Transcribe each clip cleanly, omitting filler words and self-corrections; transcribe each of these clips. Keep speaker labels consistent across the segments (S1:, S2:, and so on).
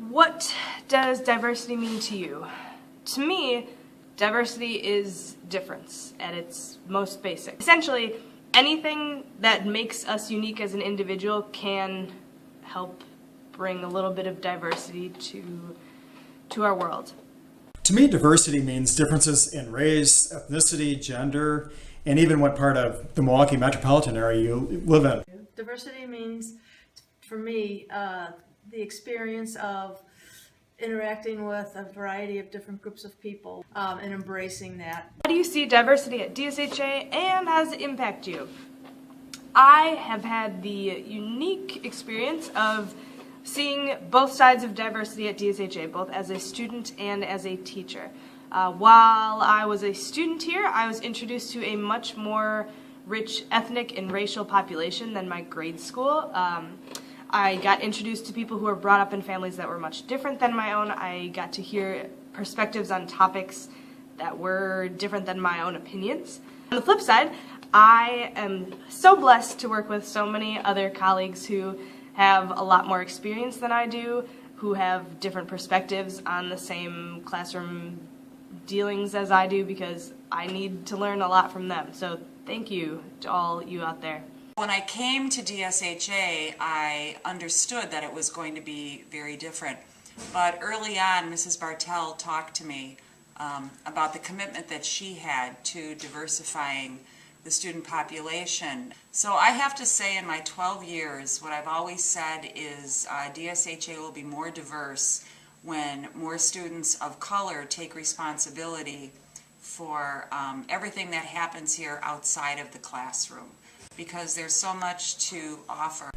S1: What does diversity mean to you? To me, diversity is difference at its most basic. Essentially, anything that makes us unique as an individual can help bring a little bit of diversity to our world.
S2: To me, diversity means differences in race, ethnicity, gender, and even what part of the Milwaukee metropolitan area you live in.
S3: Diversity means, for me, the experience of interacting with a variety of different groups of people and embracing that.
S1: How do you see diversity at DSHA, and how does it impact you? I have had the unique experience of seeing both sides of diversity at DSHA, both as a student and as a teacher. While I was a student here, I was introduced to a much more rich ethnic and racial population than my grade school. I got introduced to people who were brought up in families that were much different than my own. I got to hear perspectives on topics that were different than my own opinions. On the flip side, I am so blessed to work with so many other colleagues who have a lot more experience than I do, who have different perspectives on the same classroom dealings as I do, because I need to learn a lot from them. So thank you to all you out there.
S4: When I came to DSHA, I understood that it was going to be very different. But early on, Mrs. Bartell talked to me about the commitment that she had to diversifying the student population. So I have to say, in my 12 years, what I've always said is DSHA will be more diverse when more students of color take responsibility for everything that happens here outside of the classroom, because there's so much to offer.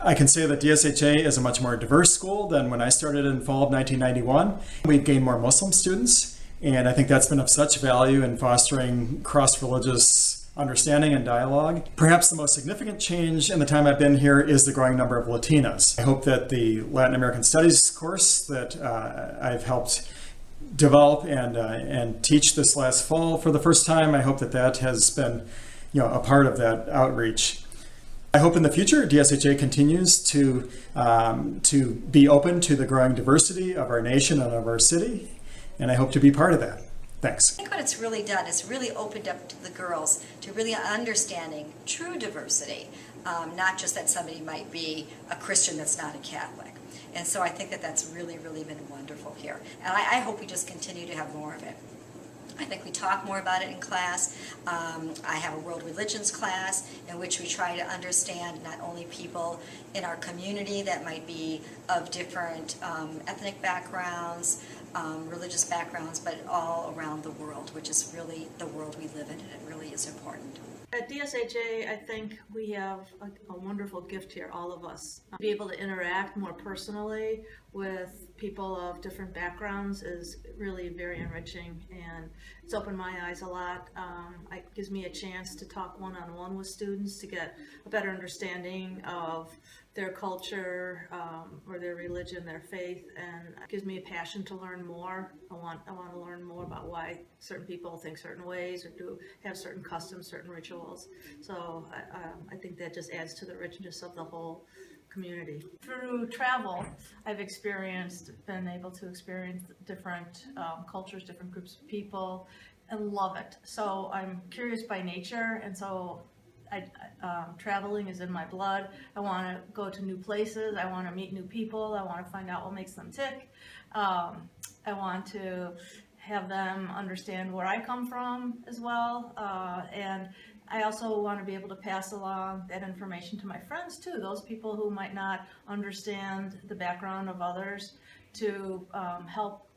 S2: I can say that DSHA is a much more diverse school than when I started in fall of 1991. We've gained more Muslim students, and I think that's been of such value in fostering cross-religious understanding and dialogue. Perhaps the most significant change in the time I've been here is the growing number of Latinas. I hope that the Latin American Studies course that I've helped develop and teach this last fall for the first time, I hope that that has been a part of that outreach. I hope in the future DSHA continues to be open to the growing diversity of our nation and of our city, and I hope to be part of that. Thanks.
S5: I think what it's really done is really opened up to the girls to really understanding true diversity, not just that somebody might be a Christian that's not a Catholic. And so I think that that's really, really been wonderful here. And I hope we just continue to have more of it. I think we talk more about it in class. I have a world religions class in which we try to understand not only people in our community that might be of different ethnic backgrounds, religious backgrounds, but all around the world, which is really the world we live in, and it really is important.
S3: At DSHA, I think we have a wonderful gift here, all of us. Be able to interact more personally with people of different backgrounds is really very enriching, and it's opened my eyes a lot. It gives me a chance to talk one-on-one with students to get a better understanding of their culture or their religion, their faith, and it gives me a passion to learn more. I want to learn more about why certain people think certain ways or do have certain customs, certain rituals. So I think that just adds to the richness of the whole community. Through travel, I've been able to experience different cultures, different groups of people, and love it. So I'm curious by nature, and so traveling is in my blood. I want to go to new places. I want to meet new people. I want to find out what makes them tick. I want to have them understand where I come from as well. And I also want to be able to pass along that information to my friends too, those people who might not understand the background of others, to help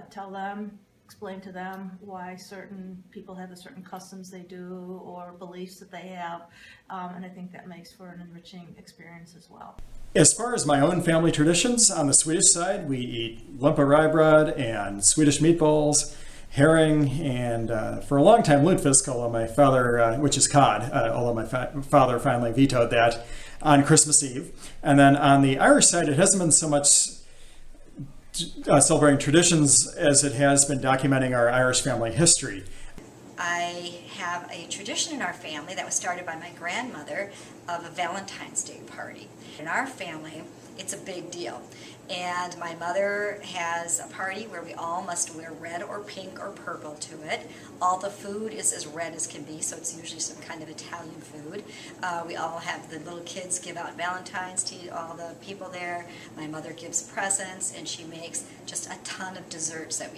S3: tell them, explain to them why certain people have the certain customs they do or beliefs that they have, and I think that makes for an enriching experience as well.
S2: As far as my own family traditions, on the Swedish side, we eat limpa rye bread and Swedish meatballs, herring, and for a long time lutefisk, although my father, which is cod, although my father finally vetoed that on Christmas Eve. And then on the Irish side, it hasn't been so much celebrating traditions as it has been documenting our Irish family history.
S5: I have a tradition in our family that was started by my grandmother of a Valentine's Day party. In our family, it's a big deal. And my mother has a party where we all must wear red or pink or purple to it. All the food is as red as can be, so it's usually some kind of Italian food. We all have, the little kids give out Valentine's to all the people there. My mother gives presents, and she makes just a ton of desserts that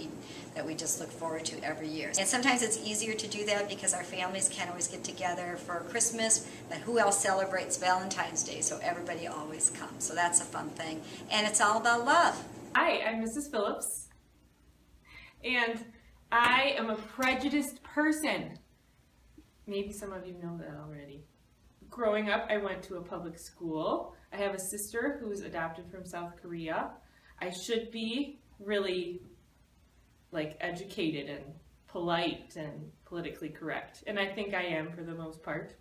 S5: we just look forward to every year. And sometimes it's easier to do that because our families can't always get together for Christmas, but who else celebrates Valentine's Day? So everybody always comes. So that's a fun thing. And it's all about love.
S6: Hi, I'm Mrs. Phillips, and I am a prejudiced person. Maybe some of you know that already. Growing up, I went to a public school. I have a sister who's adopted from South Korea. I should be really educated and polite and politically correct, and I think I am for the most part.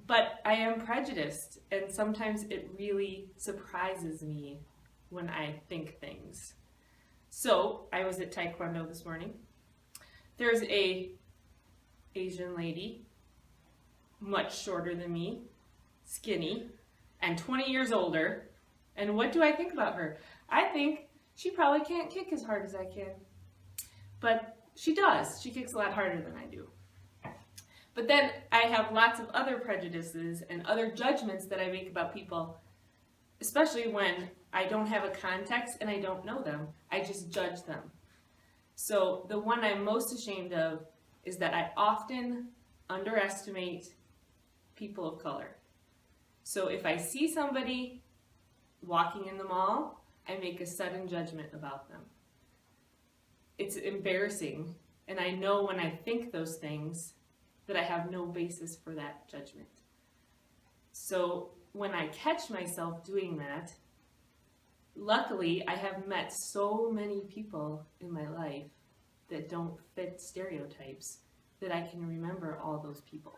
S6: But I am prejudiced, and sometimes it really surprises me when I think things. So I was at Taekwondo this morning. There's a Asian lady, much shorter than me, skinny, and 20 years older. And what do I think about her? I think she probably can't kick as hard as I can. But she does. She kicks a lot harder than I do. But then I have lots of other prejudices and other judgments that I make about people, especially when I don't have a context and I don't know them. I just judge them. So the one I'm most ashamed of is that I often underestimate people of color. So if I see somebody walking in the mall, I make a sudden judgment about them. It's embarrassing, and I know when I think those things that I have no basis for that judgment. So when I catch myself doing that, luckily I have met so many people in my life that don't fit stereotypes that I can remember all those people.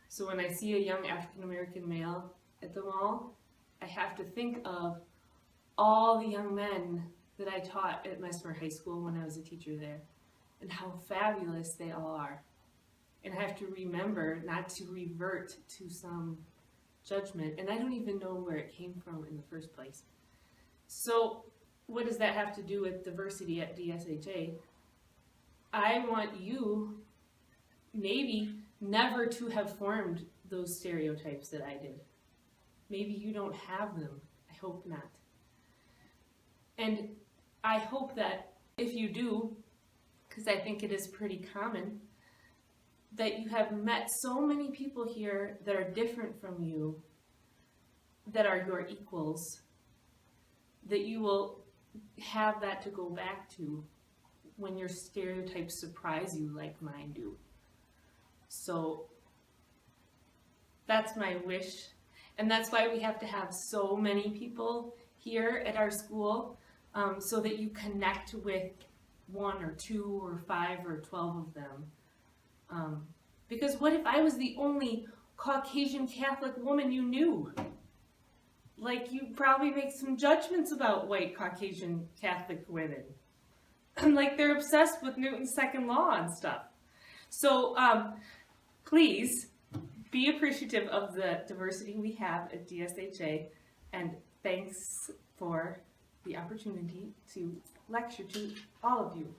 S6: So when I see a young African American male at the mall, I have to think of all the young men that I taught at Mesmer High School when I was a teacher there, and how fabulous they all are. And I have to remember not to revert to some judgment, and I don't even know where it came from in the first place. So what does that have to do with diversity at DSHA? I want you maybe never to have formed those stereotypes that I did. Maybe you don't have them. I hope not. And I hope that if you do, because I think it is pretty common, that you have met so many people here that are different from you, that are your equals, that you will have that to go back to when your stereotypes surprise you like mine do. So that's my wish, and that's why we have to have so many people here at our school, so that you connect with 1 or 2 or 5 or 12 of them. Because what if I was the only Caucasian Catholic woman you knew? Like, you'd probably make some judgments about white Caucasian Catholic women. Like, they're obsessed with Newton's second law and stuff. So please be appreciative of the diversity we have at DSHA, and thanks for the opportunity to lecture to all of you.